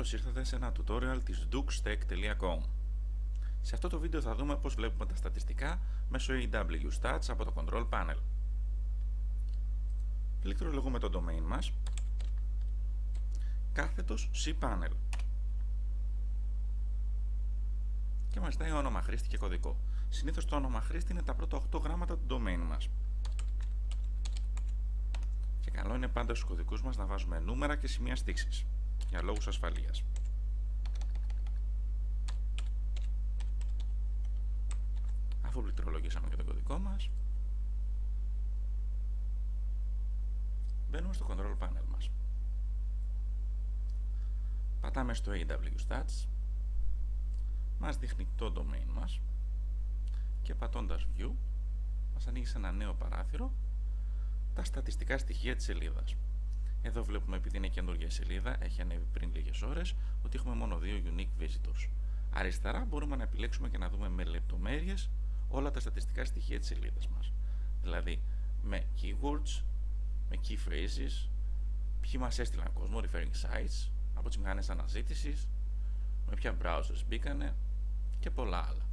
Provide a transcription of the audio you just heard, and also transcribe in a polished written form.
Καλώς ήρθατε σε ένα tutorial της duxtech.com. Σε αυτό το βίντεο θα δούμε πώς βλέπουμε τα στατιστικά μέσω AW Stats από το Control Panel. Πληκτρολογούμε το domain μας, κάθετος cPanel και μας ζητάει όνομα χρήστη και κωδικό. Συνήθως το όνομα χρήστη είναι τα πρώτα 8 γράμματα του domain μας. Και καλό είναι πάντα στους κωδικούς μας να βάζουμε νούμερα και σημεία στίξης, για λόγους ασφαλείας. Αφού πληκτρολογήσαμε και το κωδικό μας, μπαίνουμε στο Control Panel μας. Πατάμε στο AW Stats, μας δείχνει το domain μας και πατώντας View μας ανοίγει σε ένα νέο παράθυρο τα στατιστικά στοιχεία της σελίδας. Εδώ βλέπουμε, επειδή είναι καινούργια σελίδα, έχει ανέβει πριν λίγες ώρες, ότι έχουμε μόνο 2 unique visitors. Αριστερά μπορούμε να επιλέξουμε και να δούμε με λεπτομέρειες όλα τα στατιστικά στοιχεία της σελίδας μας. Δηλαδή με keywords, με key phrases, ποιοι μας έστειλαν κόσμο, referring sites, από τις μηχανές αναζήτησης, με ποια browsers μπήκανε και πολλά άλλα.